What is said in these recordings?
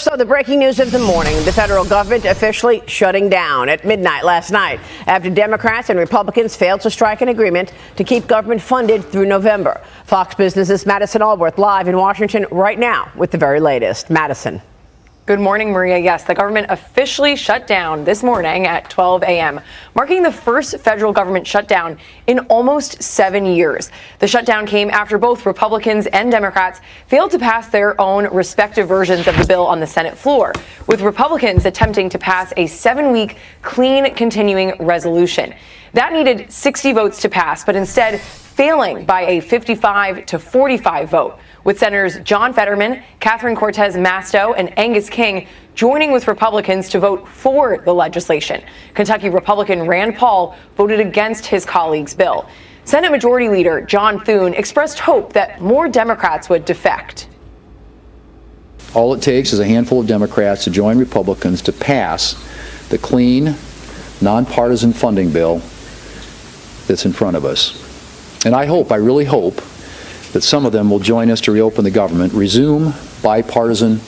So the breaking news of the morning, the federal government officially shutting down at midnight last night after Democrats and Republicans failed to strike an agreement to keep government funded through November. Fox Business's Madison Alworth live in Washington right now with the very latest. Madison. Good morning, Maria. Yes, the government officially shut down this morning at 12 a.m., marking the first federal government shutdown in almost 7 years. The shutdown came after both Republicans and Democrats failed to pass their own respective versions of the bill on the Senate floor, with Republicans attempting to pass a 7-week clean continuing resolution. That needed 60 votes to pass, but instead failing by a 55 to 45 vote, with Senators John Fetterman, Catherine Cortez Masto, and Angus King joining with Republicans to vote for the legislation. Kentucky Republican Rand Paul voted against his colleague's bill. Senate Majority Leader John Thune expressed hope that more Democrats would defect. All it takes is a handful of Democrats to join Republicans to pass the clean, nonpartisan funding bill that's in front of us. And I really hope, that some of them will join us to reopen the government, resume bipartisan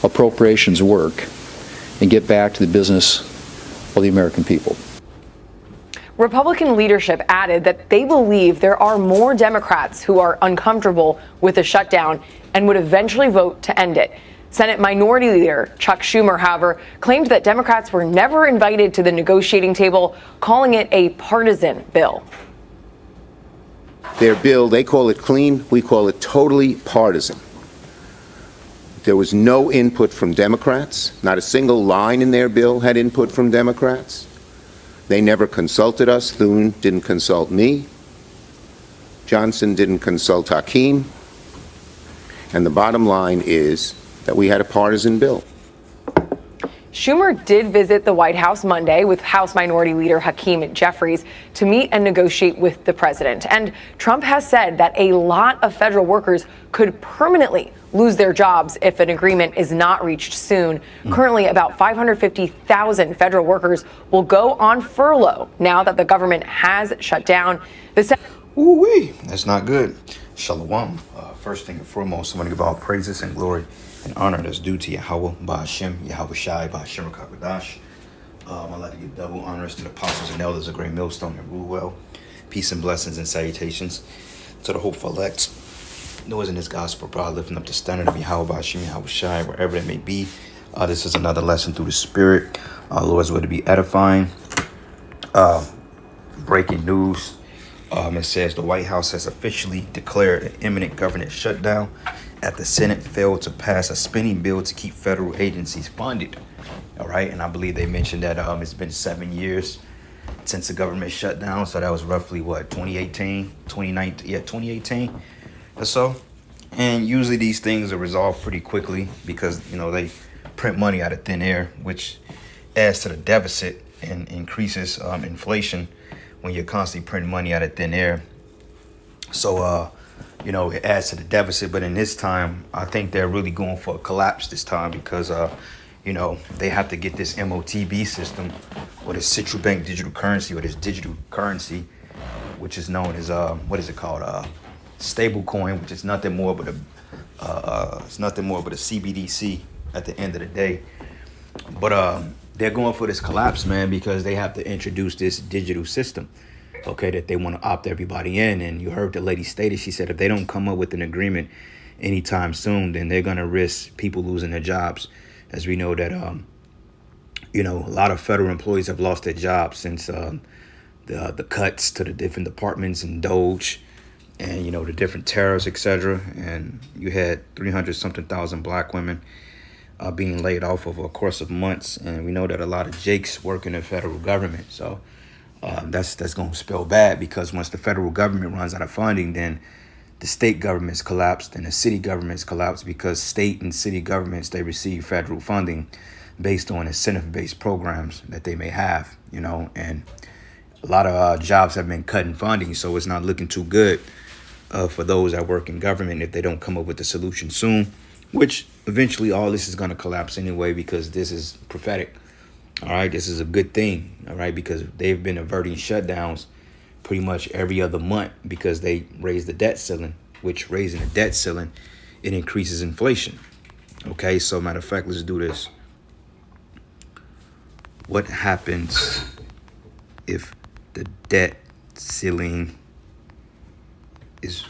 appropriations work, and get back to the business of the American people. Republican leadership added that they believe there are more Democrats who are uncomfortable with the shutdown and would eventually vote to end it. Senate Minority Leader Chuck Schumer, however, claimed that Democrats were never invited to the negotiating table, calling it a partisan bill. Their bill, they call it clean, we call it totally partisan. There was no input from Democrats. Not a single line in their bill had input from Democrats. They never consulted us. Thune didn't consult me. Johnson didn't consult Hakeem. And the bottom line is that we had a partisan bill. Schumer did visit the White House Monday with House Minority Leader Hakeem Jeffries to meet and negotiate with the president. And Trump has said that a lot of federal workers could permanently lose their jobs if an agreement is not reached soon. Currently, about 550,000 federal workers will go on furlough now that the government has shut down. Ooh-wee, that's not good. Shalom. First thing and foremost, I want to give all praises and glory and honor that's due to Yahweh, Ba'Hashem, Yahweh Shai, Ba'Hashem Rakakadash. I'd like to give double honors to the apostles and elders of Great Millstone and rule well. Peace and blessings and salutations to the hopeful elect. Noise in this gospel, broad, lifting up the standard of Yahweh, Ba'Hashem, Yahweh Shai, wherever it may be. This is another lesson through the Spirit. Lord's way to be edifying. Breaking news. It says the White House has officially declared an imminent government shutdown after the Senate failed to pass a spending bill to keep federal agencies funded. All right, and I believe they mentioned that it's been 7 years since the government shut down. So that was roughly, 2018 or so. And usually these things are resolved pretty quickly because, they print money out of thin air, which adds to the deficit and increases inflation when you're constantly printing money out of thin air. So, it adds to the deficit. But in this time, I think they're really going for a collapse this time because, they have to get this MOTB system or this central bank digital currency or this digital currency, which is known as, stable coin, which is nothing more but a CBDC at the end of the day. But they're going for this collapse, man, because they have to introduce this digital system, that they want to opt everybody in. And you heard the lady stated, she said if they don't come up with an agreement anytime soon, then they're going to risk people losing their jobs. As we know that, a lot of federal employees have lost their jobs since the cuts to the different departments and Doge and, the different tariffs, etc. And you had 300-something thousand black women being laid off over a course of months. And we know that a lot of Jakes work in the federal government. So that's going to spell bad because once the federal government runs out of funding, then the state governments collapsed and the city governments collapsed because state and city governments, they receive federal funding based on incentive-based programs that they may have, and a lot of jobs have been cut in funding. So it's not looking too good for those that work in government if they don't come up with a solution soon, which eventually all this is going to collapse anyway because this is prophetic. All right, this is a good thing. All right, because they've been averting shutdowns pretty much every other month because they raised the debt ceiling, which raising the debt ceiling, it increases inflation. Okay, so matter of fact, let's do this. What happens if the debt ceiling is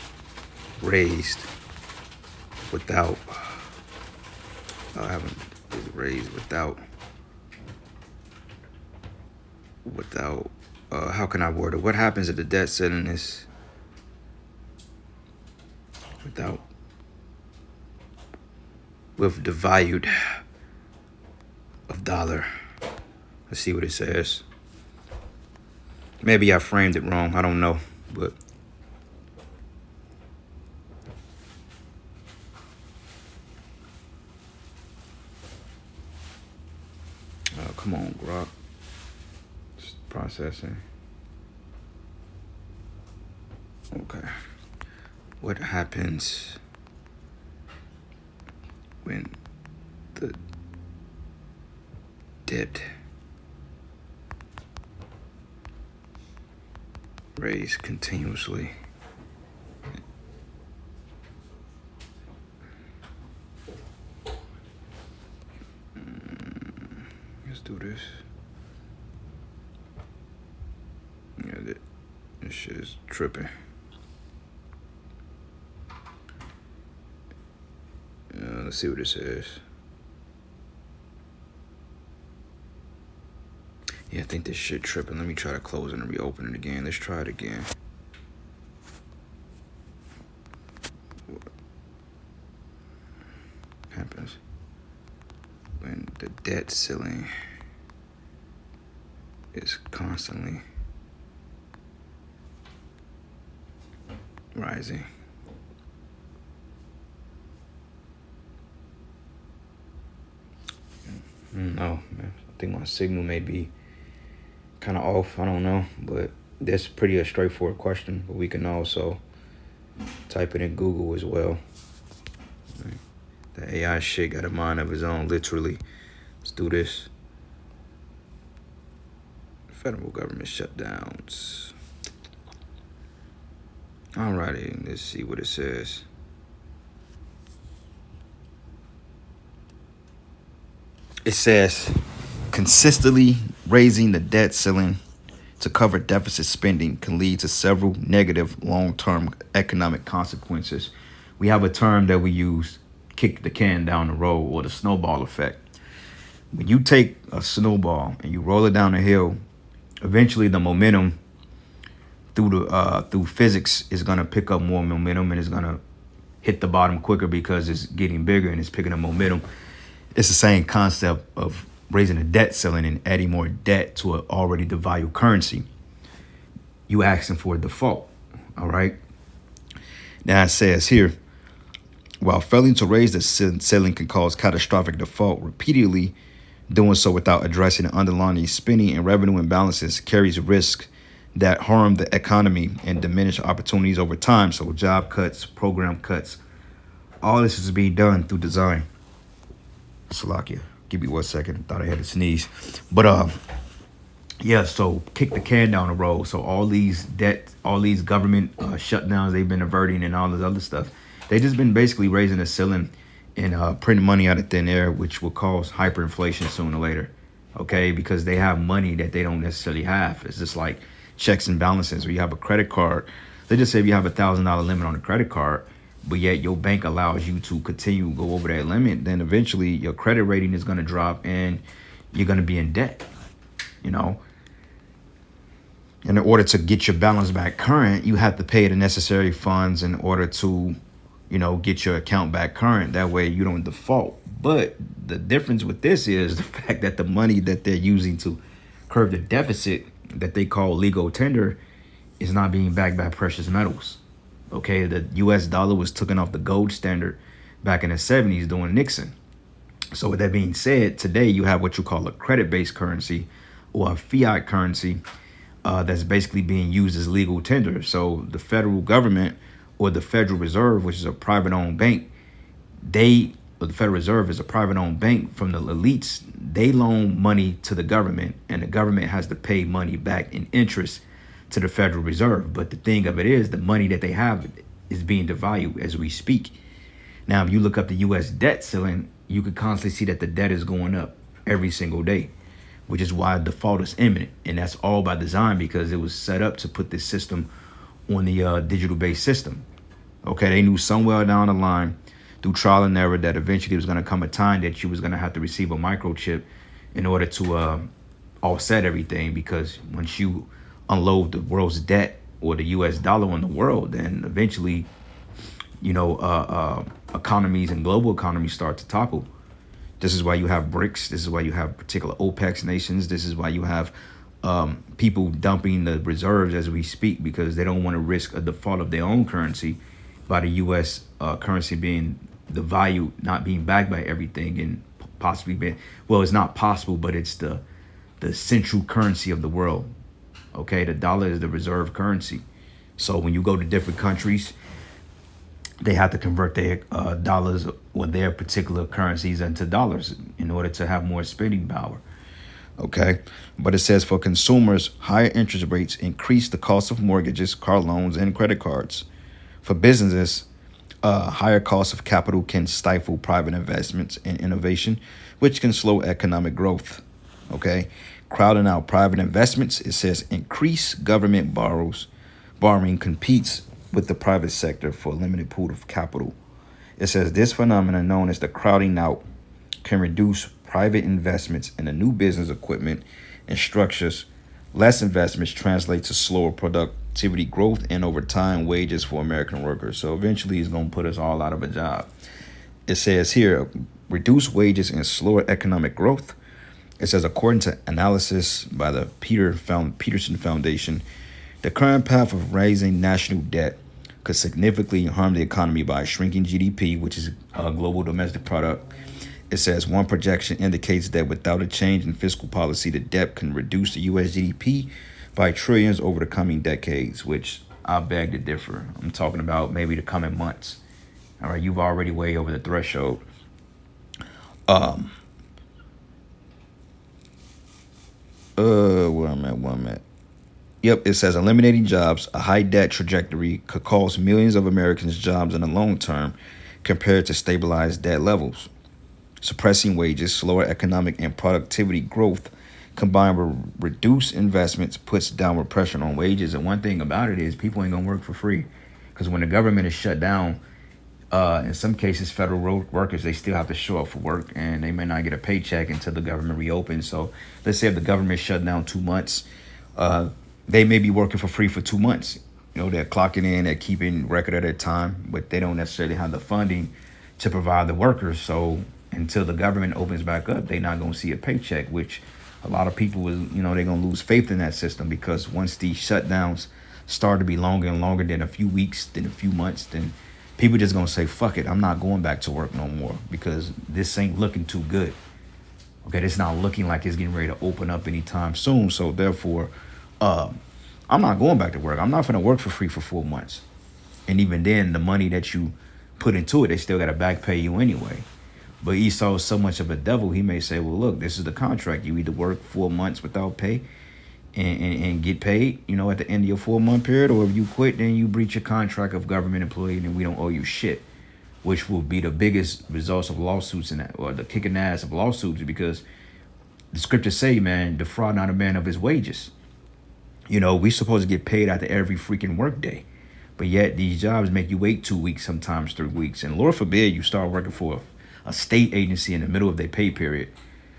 raised without how can I word it? What happens if the debt ceiling is with the value of dollar? Let's see what it says. Maybe I framed it wrong. I don't know, but come on, Grok. It's processing. Okay. What happens when the debt raise continuously? Let's do this. Yeah, this shit is tripping. Let's see what it says. Yeah, I think this shit tripping. Let me try to close it and reopen it again. Let's try it again. What happens when the debt ceiling is constantly rising? No, man. I think my signal may be kind of off. I don't know, but that's pretty a straightforward question. But we can also type it in Google as well. Right. The AI shit got a mind of its own, literally. Let's do this. Federal government shutdowns. Alrighty, let's see what it says. It says, consistently raising the debt ceiling to cover deficit spending can lead to several negative long-term economic consequences. We have a term that we use, kick the can down the road, or the snowball effect. When you take a snowball and you roll it down a hill, eventually the momentum through physics is going to pick up more momentum and it's going to hit the bottom quicker because it's getting bigger and it's picking up momentum. It's the same concept of raising a debt ceiling and adding more debt to an already devalued currency. You asking for a default, all right? Now it says here, while failing to raise the ceiling can cause catastrophic default, repeatedly doing so without addressing the underlying spending and revenue imbalances carries risk that harm the economy and diminish opportunities over time. So job cuts, program cuts, all this is being done through design. Salakia, give me 1 second. Thought I had to sneeze. But yeah, so kick the can down the road. So all these government shutdowns they've been averting and all this other stuff, they just been basically raising the ceiling and printing money out of thin air, which will cause hyperinflation sooner or later. Okay, because they have money that they don't necessarily have. It's just like checks and balances. Where you have a credit card, they just say if you have $1,000 limit on a credit card, but yet your bank allows you to continue to go over that limit, then eventually your credit rating is going to drop and you're going to be in debt, you know. And in order to get your balance back current, you have to pay the necessary funds in order to, you know, get your account back current. That way you don't default. But the difference with this is the fact that the money that they're using to curb the deficit that they call legal tender is not being backed by precious metals. Okay, the US dollar was taken off the gold standard back in the 70s during Nixon. So with that being said, today you have what you call a credit-based currency or a fiat currency that's basically being used as legal tender. So the federal government or the Federal Reserve, which is a private-owned bank, the Federal Reserve is a private-owned bank from the elites. They loan money to the government and the government has to pay money back in interest to the Federal Reserve. But the thing of it is, the money that they have is being devalued as we speak. Now, if you look up the U.S. debt ceiling, you could constantly see that the debt is going up every single day, which is why default is imminent. And that's all by design, because it was set up to put this system on the digital-based system. Okay, they knew somewhere down the line through trial and error that eventually there was going to come a time that you was going to have to receive a microchip in order to offset everything, because once you unload the world's debt or the US dollar on the world, then eventually, economies and global economies start to topple. This is why you have BRICS. This is why you have particular OPEC nations. This is why you have people dumping the reserves as we speak, because they don't want to risk a default of their own currency by the US currency being the value not being backed by everything, and possibly being, well, it's not possible, but it's the central currency of the world. Okay, the dollar is the reserve currency. So when you go to different countries, they have to convert their dollars or their particular currencies into dollars in order to have more spending power. Okay, but it says for consumers, higher interest rates increase the cost of mortgages, car loans, and credit cards. For businesses, higher costs of capital can stifle private investments and innovation, which can slow economic growth. Okay, crowding out private investments, it says increase government borrowing competes with the private sector for a limited pool of capital. It says this phenomenon, known as the crowding out, can reduce private investments in the new business equipment and structures. Less investments translate to slower productivity growth and, over time, wages for American workers. So eventually it's going to put us all out of a job. It says here, reduce wages and slower economic growth. It says, according to analysis by the Peterson Foundation, the current path of raising national debt could significantly harm the economy by shrinking GDP, which is a global domestic product. It says one projection indicates that without a change in fiscal policy, the debt can reduce the U.S. GDP by trillions over the coming decades, which I beg to differ. I'm talking about maybe the coming months. All right, you've already way over the threshold. Where I'm at. Yep, it says eliminating jobs, a high debt trajectory could cost millions of Americans jobs in the long term compared to stabilized debt levels. Suppressing wages, slower economic and productivity growth combined with reduced investments puts downward pressure on wages. And one thing about it is people ain't gonna work for free, because when the government is shut down, in some cases, federal workers, they still have to show up for work, and they may not get a paycheck until the government reopens. So let's say if the government shut down 2 months, they may be working for free for 2 months. They're clocking in, they're keeping record of their time, but they don't necessarily have the funding to provide the workers. So until the government opens back up, they're not going to see a paycheck, which a lot of people will, they're going to lose faith in that system, because once these shutdowns start to be longer and longer than a few weeks, than a few months, then people just going to say, fuck it, I'm not going back to work no more, because this ain't looking too good. Okay, it's not looking like it's getting ready to open up anytime soon. So therefore, I'm not going back to work. I'm not going to work for free for 4 months. And even then, the money that you put into it, they still got to back pay you anyway. But Esau's so much of a devil, he may say, well, look, this is the contract. You either work 4 months without pay and get paid, at the end of your 4-month period, or if you quit, then you breach your contract of government employee, and we don't owe you shit, which will be the biggest results of lawsuits or the kicking ass of lawsuits, because the scriptures say, man, defraud not a man of his wages. We supposed to get paid after every freaking work day. But yet these jobs make you wait 2 weeks, sometimes 3 weeks. And Lord forbid you start working for a state agency in the middle of their pay period.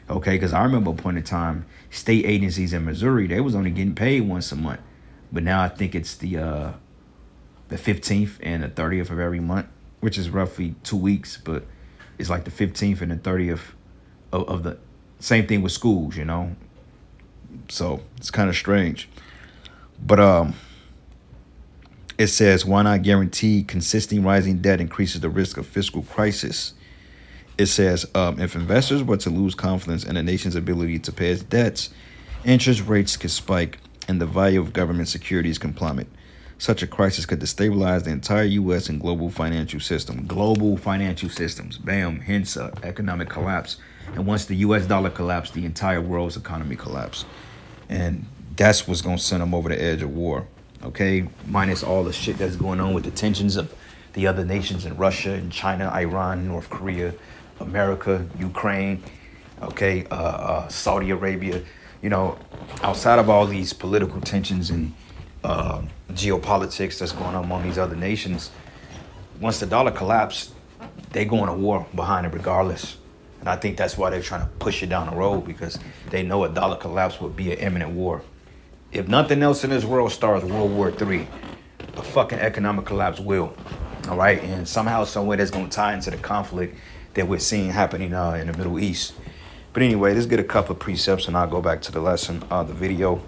Okay, because I remember a point in time, state agencies in Missouri, they was only getting paid once a month. But now I think it's the 15th and the 30th of every month, which is roughly 2 weeks. But it's like the 15th and the 30th of the same thing with schools, So it's kind of strange. But it says, why not guarantee consistent rising debt increases the risk of fiscal crisis? It says, if investors were to lose confidence in the nation's ability to pay its debts, interest rates could spike and the value of government securities can plummet. Such a crisis could destabilize the entire U.S. and global financial system. Global financial systems, bam, hence economic collapse. And once the U.S. dollar collapsed, the entire world's economy collapsed. And that's what's going to send them over the edge of war, okay? Minus all the shit that's going on with the tensions of the other nations in Russia and China, Iran, North Korea, America, Ukraine, okay, Saudi Arabia. You know, outside of all these political tensions and geopolitics that's going on among these other nations, once the dollar collapsed, they go to war behind it regardless. And I think that's why they're trying to push it down the road, because they know a dollar collapse would be an imminent war. If nothing else in this world starts World War III, a fucking economic collapse will. All right, and somehow, somewhere, that's going to tie into the conflict that we're seeing happening in the Middle East. But anyway, let's get a couple of precepts, and I'll go back to the lesson, the video.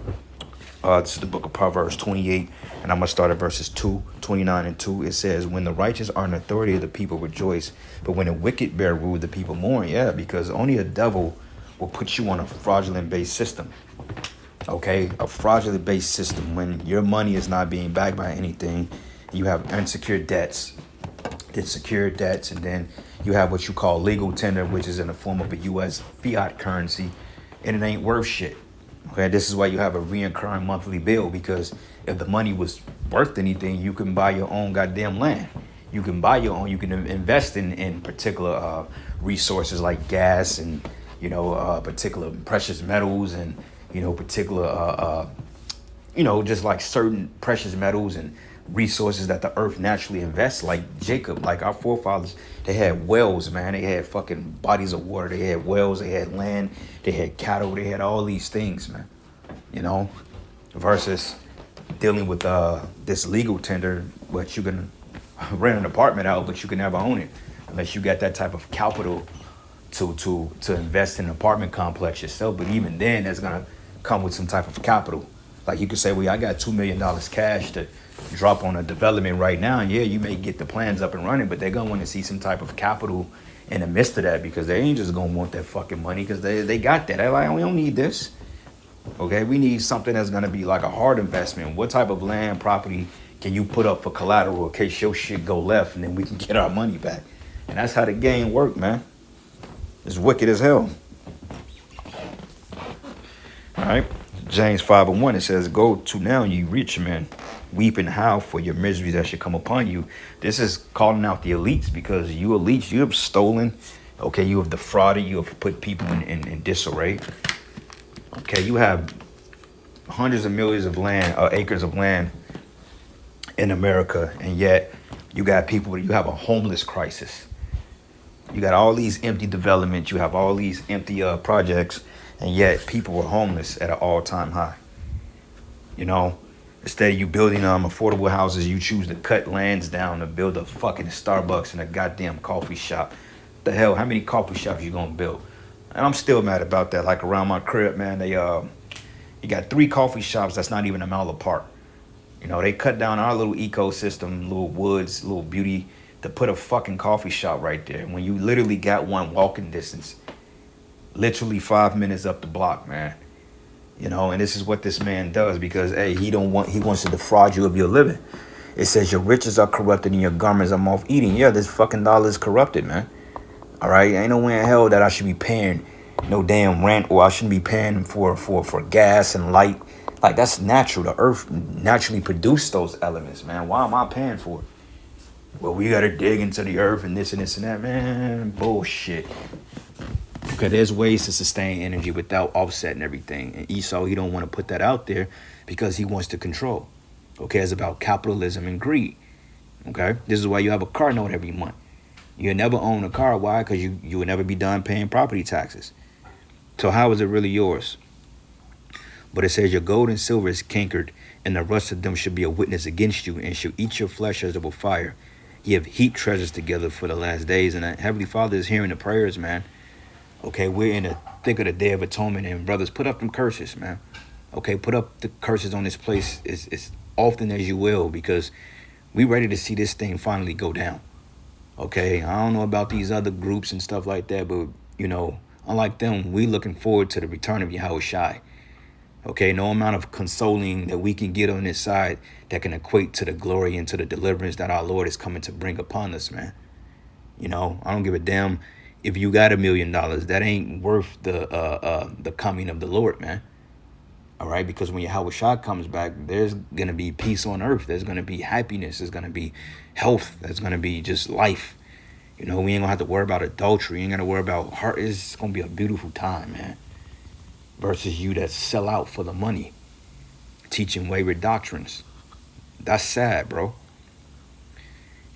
This is the book of Proverbs 28, and I'm going to start at verses 29 and 2. It says, when the righteous are in authority, the people rejoice. But when the wicked bear rule, the people mourn. Yeah, because only a devil will put you on a fraudulent-based system. Okay, a fraudulent-based system when your money is not being backed by anything. You have unsecured debts, then secured debts, and then you have what you call legal tender, which is in the form of a U.S. fiat currency, and it ain't worth shit. Okay, this is why you have a reoccurring monthly bill, because if the money was worth anything, you can buy your own goddamn land. You can buy your own, you can invest in particular resources like gas and, you know, particular precious metals and, you know, particular, you know, just like certain precious metals and resources that the earth naturally invests, like Jacob, like our forefathers. They had wells, man. They had fucking bodies of water. They had wells. They had land. They had cattle. They had all these things, man. You know, versus dealing with this legal tender, but you can rent an apartment out, but you can never own it unless you got that type of capital to invest in an apartment complex yourself. But even then, that's gonna come with some type of capital. Like you could say, well, I got $2 million cash to drop on a development right now. And yeah, you may get the plans up and running, but they're going to want to see some type of capital in the midst of that, because they ain't just going to want that fucking money because they got that. They're like, we don't need this. Okay, we need something that's going to be like a hard investment. What type of land property can you put up for collateral in case your shit go left and then we can get our money back? And that's how the game work, man. It's wicked as hell. All right. James 5:1, it says, go to now, ye rich men, weep and howl for your miseries that should come upon you. This is calling out the elites, because you elites, you have stolen, okay, you have defrauded, you have put people in disarray. Okay, you have hundreds of millions of land, acres of land in America, and yet you got people, you have a homeless crisis. You got all these empty developments, you have all these empty projects, and yet people are homeless at an all-time high. You know, instead of you building affordable houses, you choose to cut lands down to build a fucking Starbucks and a goddamn coffee shop. The hell, how many coffee shops you gonna build? And I'm still mad about that. Like around my crib, man, they you got 3 coffee shops that's not even a mile apart. You know, they cut down our little ecosystem, little woods, little beauty, to put a fucking coffee shop right there when you literally got one walking distance. Literally 5 minutes up the block, man. You know, and this is what this man does, because hey, he wants to defraud you of your living. It says your riches are corrupted and your garments are moth eating. Yeah, this fucking dollar is corrupted, man. All right, ain't no way in hell that I should be paying no damn rent, or I shouldn't be paying for gas and light. Like, that's natural. The earth naturally produced those elements, man. Why am I paying for it? Well, we gotta dig into the earth and this and this and that, man. Bullshit. Because there's ways to sustain energy without offsetting everything. And Esau, he don't want to put that out there because he wants to control. Okay, it's about capitalism and greed. Okay, this is why you have a car note every month. You'll never own a car. Why? Because you will never be done paying property taxes. So how is it really yours? But it says your gold and silver is cankered, and the rust of them should be a witness against you, and shall eat your flesh as of a fire. Ye have heaped treasures together for the last days. And the Heavenly Father is hearing the prayers, man. Okay, we're in the thick of the Day of Atonement, and brothers, put up them curses, man. Okay, put up the curses on this place as often as you will, because we ready to see this thing finally go down. Okay, I don't know about these other groups and stuff like that, but, you know, unlike them, we looking forward to the return of Yahweh Shai. Okay, no amount of consoling that we can get on this side that can equate to the glory and to the deliverance that our Lord is coming to bring upon us, man. You know, I don't give a damn if you got $1 million. That ain't worth the coming of the Lord, man. All right, because when Yahweh Shai comes back, there's going to be peace on earth. There's going to be happiness. There's going to be health. There's going to be just life. You know, we ain't gonna have to worry about adultery. We ain't gonna worry about heart. It's gonna be a beautiful time, man. Versus you that sell out for the money, teaching wayward doctrines. That's sad, bro.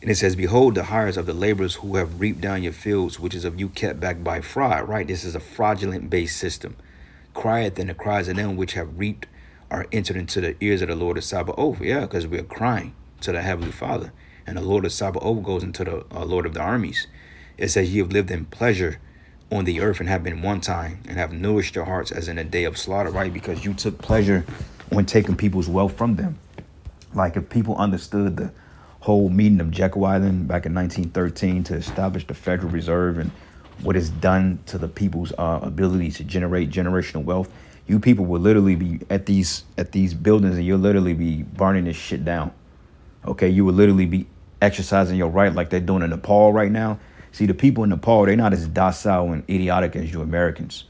And it says, behold, the hires of the laborers who have reaped down your fields, which is of you kept back by fraud. Right? This is a fraudulent-based system. Crieth, and the cries of them which have reaped are entered into the ears of the Lord of Sabaoth. Yeah, because we are crying to the Heavenly Father. And the Lord of Sabaoth goes into the Lord of the armies. It says, ye have lived in pleasure on the earth and have been one time and have nourished your hearts as in a day of slaughter. Right? Because you took pleasure on taking people's wealth from them. Like if people understood the whole meeting of Jekyll Island back in 1913 to establish the Federal Reserve and what it's done to the people's ability to generate generational wealth, you people will literally be at these buildings and you'll literally be burning this shit down. Okay, you will literally be exercising your right like they're doing in Nepal right now. See, the people in Nepal, they're not as docile and idiotic as you Americans.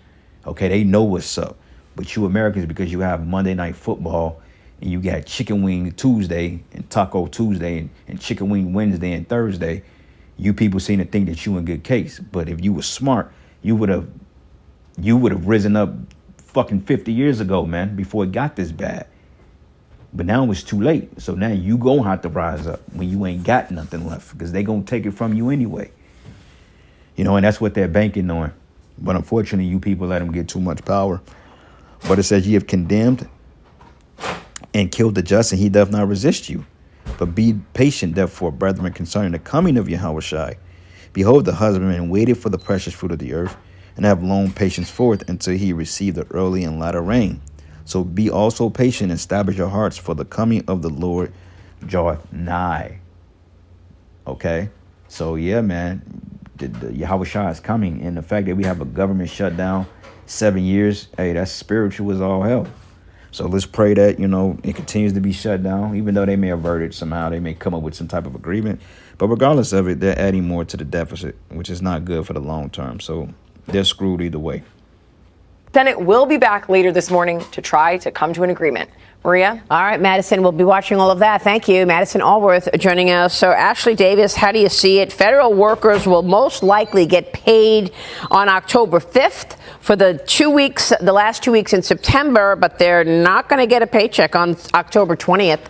Okay, they know what's up. But you Americans, because you have Monday Night Football and you got Chicken Wing Tuesday and Taco Tuesday and Chicken Wing Wednesday and Thursday, you people seem to think that you in good case. But if you were smart, you would have risen up fucking 50 years ago, man, before it got this bad. But now it's too late. So now you gonna have to rise up when you ain't got nothing left, because they gonna take it from you anyway. You know, and that's what they're banking on. But unfortunately, you people let them get too much power. But it says, ye have condemned and killed the just, and he doth not resist you. But be patient, therefore, brethren, concerning the coming of Yahushua. Behold, the husbandman waited for the precious fruit of the earth, and have long patience for it until he receive the early and latter rain. So be also patient and establish your hearts, for the coming of the Lord draweth nigh. Okay? So, yeah, man, the Yahushua is coming. And the fact that we have a government shutdown 7 years, hey, that's spiritual as all hell. So let's pray that, you know, it continues to be shut down, even though they may avert it somehow. They may come up with some type of agreement. But regardless of it, they're adding more to the deficit, which is not good for the long term. So they're screwed either way. Senate will be back later this morning to try to come to an agreement. Maria? All right, Madison, we'll be watching all of that. Thank you. Madison Allworth joining us. So, Ashley Davis, how do you see it? Federal workers will most likely get paid on October 5th for the last 2 weeks in September, but they're not going to get a paycheck on October 20th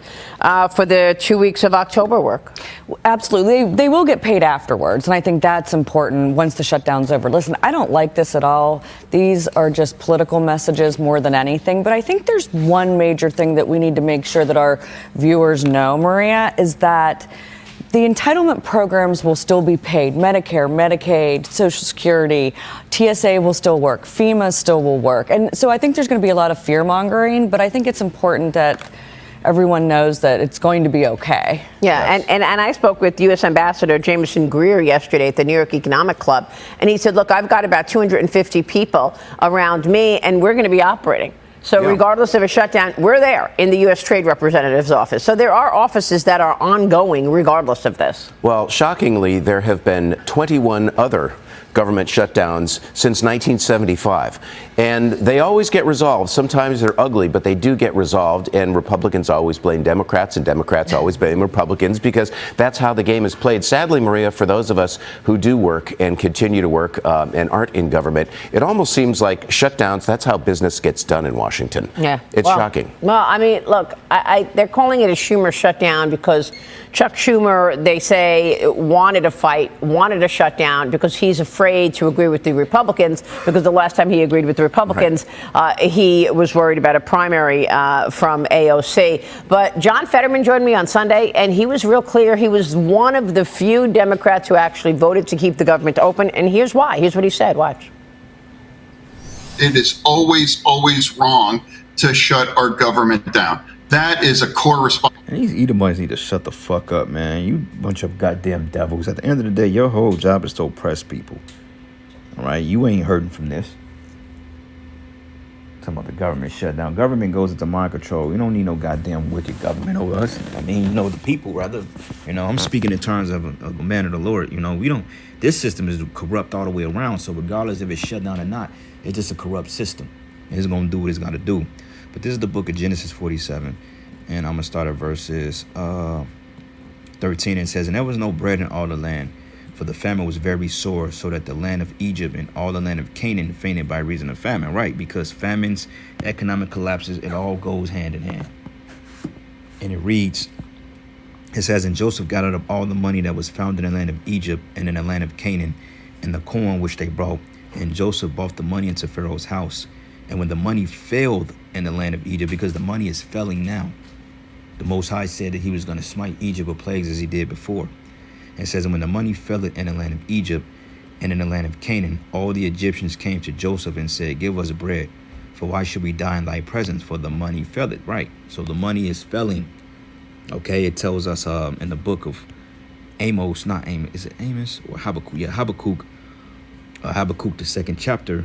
for the 2 weeks of October work. Absolutely. They will get paid afterwards, and I think that's important once the shutdown's over. Listen, I don't like this at all. These are just political messages more than anything, but I think there's one major thing that we need to make sure that our viewers know, Maria, is that the entitlement programs will still be paid. Medicare, Medicaid, Social Security, TSA will still work. FEMA still will work. And so I think there's going to be a lot of fear mongering, but I think it's important that everyone knows that it's going to be okay. Yeah, yes. and I spoke with U.S. Ambassador Jameson Greer yesterday at the New York Economic Club, and he said, look, I've got about 250 people around me, and we're going to be operating. So regardless of a shutdown, we're there in the U.S. Trade Representative's office. So there are offices that are ongoing regardless of this. Well, shockingly, there have been 21 other government shutdowns since 1975. And they always get resolved. Sometimes they're ugly, but they do get resolved. And Republicans always blame Democrats, and Democrats always blame Republicans, because that's how the game is played. Sadly, Maria, for those of us who do work and continue to work and aren't in government, it almost seems like shutdowns, that's how business gets done in Washington. Yeah. It's shocking. Well, I mean, look, they're calling it a Schumer shutdown because Chuck Schumer, they say, wanted a fight, wanted a shutdown because he's afraid to agree with the Republicans, because the last time he agreed with the Republicans, he was worried about a primary from AOC. But John Fetterman joined me on Sunday, and he was real clear. He was one of the few Democrats who actually voted to keep the government open. And here's why. Here's what he said. Watch. It is always, always wrong to shut our government down. That is a core response. And these Edomites need to shut the fuck up, man. You bunch of goddamn devils. At the end of the day, your whole job is to oppress people. All right? You ain't hurting from this. Talking about the government shutdown. Government goes into mind control. We don't need no goddamn wicked government over us. I mean, you know, the people, rather. You know, I'm speaking in terms of a man of the Lord. You know, we don't. This system is corrupt all the way around. So regardless if it's shut down or not, it's just a corrupt system. It's going to do what it's got to do. But this is the book of Genesis 47, and I'm going to start at verses 13. It says, and there was no bread in all the land, For the famine was very sore, so that the land of Egypt and all the land of Canaan fainted by reason of famine. Right, because famines, economic collapses, it all goes hand in hand. And it reads, it says, and Joseph gathered up all the money that was found in the land of Egypt and in the land of Canaan, and the corn which they brought. And Joseph brought the money into Pharaoh's house. And when the money failed in the land of Egypt, because the money is failing now, the Most High said that he was going to smite Egypt with plagues as he did before. And it says, and when the money failed in the land of Egypt and in the land of Canaan, all the Egyptians came to Joseph and said, give us bread, for why should we die in thy presence? For the money failed. Right. So the money is failing. Okay. It tells us in the book of Amos, not Amos, is it Amos or Habakkuk? Yeah, Habakkuk. Habakkuk, the 2nd chapter,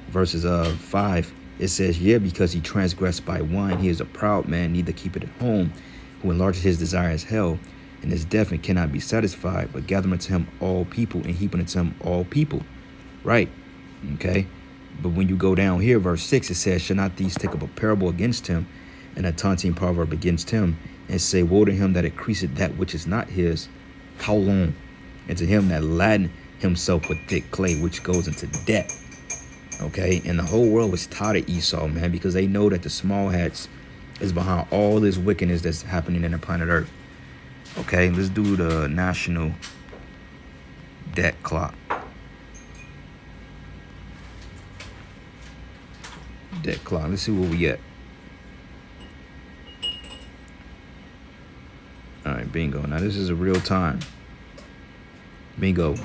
verses 5. It says, yeah, because he transgressed by wine, he is a proud man, neither keepeth at home, who enlarges his desire as hell, and is deaf and cannot be satisfied, but gather unto him all people, and heap unto him all people. Right. Okay. But when you go down here, verse 6, it says, shall not these take up a parable against him, and a taunting proverb against him, and say, woe to him that increaseth that which is not his, how long? And to him that laden himself with thick clay, which goes into debt. Okay. And the whole world was tired of Esau, man, because they know that the small hats is behind all this wickedness that's happening in the planet Earth. Okay, let's do the national debt clock. Debt clock. Let's see where we at. All right, bingo. Now this is a real time. Bingo.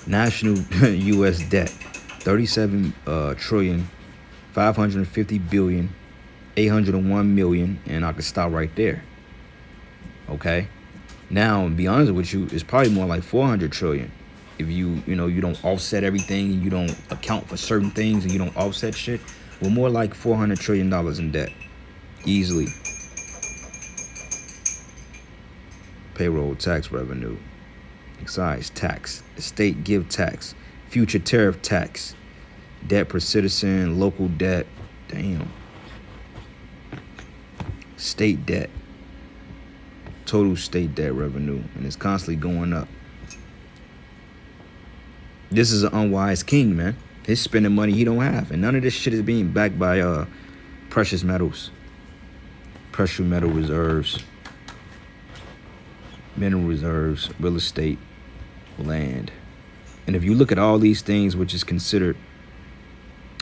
National U.S. debt: 37 trillion, 550 billion, 801 million, and I could stop right there. Okay. Now, to be honest with you, it's probably more like 400 trillion. If you don't offset everything and you don't account for certain things and you don't offset shit, we're more like $400 trillion in debt. Easily. Payroll tax revenue, excise tax, estate give tax, future tariff tax, debt per citizen, local debt, damn. State debt. Total state debt revenue, and it's constantly going up. This is an unwise king, man. He's spending money he don't have, and none of this shit is being backed by precious metals, precious metal reserves, mineral reserves, real estate, land. And if you look at all these things, which is considered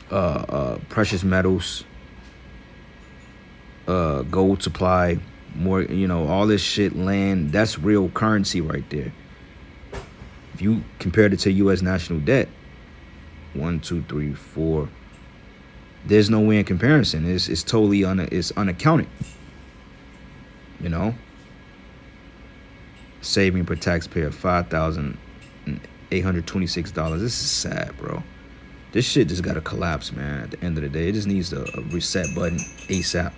precious metals, gold supply, more, all this shit, land, that's real currency right there. If you compare it to U.S. national debt, 1, 2, 3, 4, there's no way in comparison. It's totally it's unaccounted. Saving per taxpayer, $5,826. This is sad, bro. This shit just gotta collapse, man. At the end of the day, it just needs a reset button ASAP.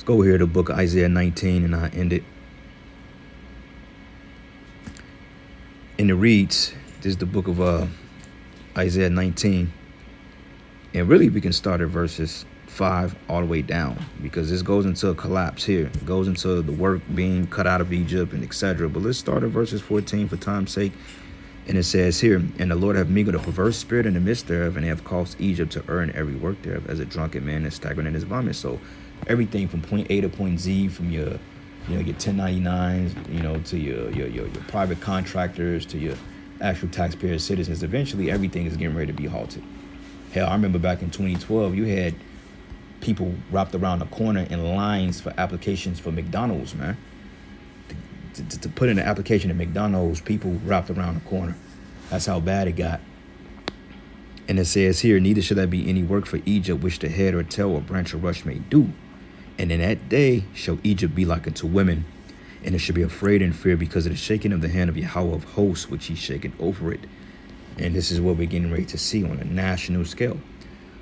Go here to the book of Isaiah 19, and I end it. And it reads, this is the book of Isaiah 19. And really we can start at verses 5 all the way down, because this goes into a collapse here. It goes into the work being cut out of Egypt and etc. But let's start at verses 14 for time's sake. And it says here, and the Lord have mingled a perverse spirit in the midst thereof, and they have caused Egypt to earn every work thereof, as a drunken man is staggering in his vomit. So everything from point A to point Z, from your 1099s, to your private contractors, to your actual taxpayer citizens, eventually everything is getting ready to be halted. Hell, I remember back in 2012, you had people wrapped around the corner in lines for applications for McDonald's, man. To put in an application at McDonald's, people wrapped around the corner. That's how bad it got. And it says here, neither shall there be any work for Egypt, which the head or tail or branch or rush may do. And in that day shall Egypt be like unto women, and it shall be afraid and fear because of the shaking of the hand of Yahweh of hosts, which he shaken over it. And this is what we're getting ready to see on a national scale.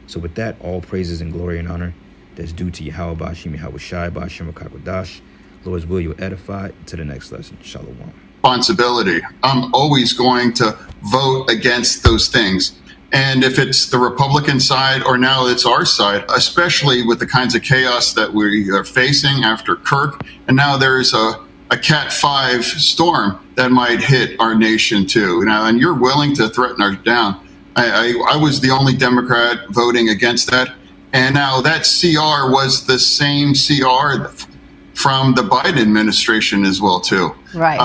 So with that, all praises and glory and honor that's due to Yahweh Bashim Yahweh Shai Bashim Kakodash. Lord's will, you edify. To the next lesson. Shalom. Responsibility. I'm always going to vote against those things. And if it's the Republican side or now it's our side, especially with the kinds of chaos that we are facing after Kirk, and now there's a a Cat 5 storm that might hit our nation too. And you're willing to threaten us down. I was the only Democrat voting against that. And now that CR was the same CR from the Biden administration as well too. Right.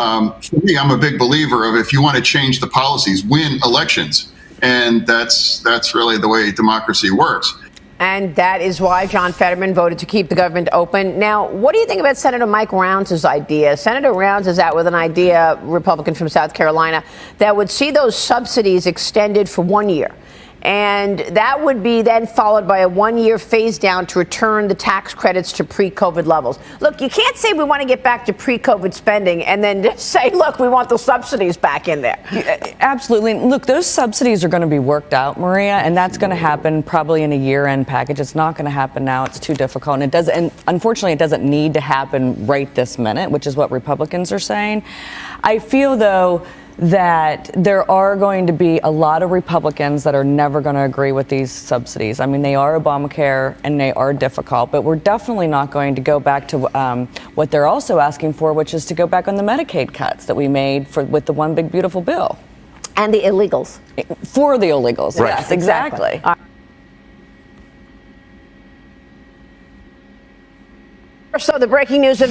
For me, I'm a big believer of if you want to change the policies, win elections. And that's really the way democracy works. And that is why John Fetterman voted to keep the government open. Now, what do you think about Senator Mike Rounds' idea? Senator Rounds is out with an idea, Republican from South Carolina, that would see those subsidies extended for 1 year. And that would be then followed by a 1-year phase down to return the tax credits to pre-COVID levels. Look, you can't say we want to get back to pre-COVID spending and then just say, look, we want the subsidies back in there. Absolutely. Look, those subsidies are going to be worked out, Maria, and that's going to happen probably in a year-end package. It's not going to happen now. It's too difficult. And it does, and unfortunately, it doesn't need to happen right this minute, which is what Republicans are saying. I feel, though, that there are going to be a lot of Republicans that are never going to agree with these subsidies. I mean, they are Obamacare and they are difficult, but we're definitely not going to go back to what they're also asking for, which is to go back on the Medicaid cuts that we made with the One Big Beautiful Bill. And the illegals. For the illegals, Right. yes, exactly. So the breaking news of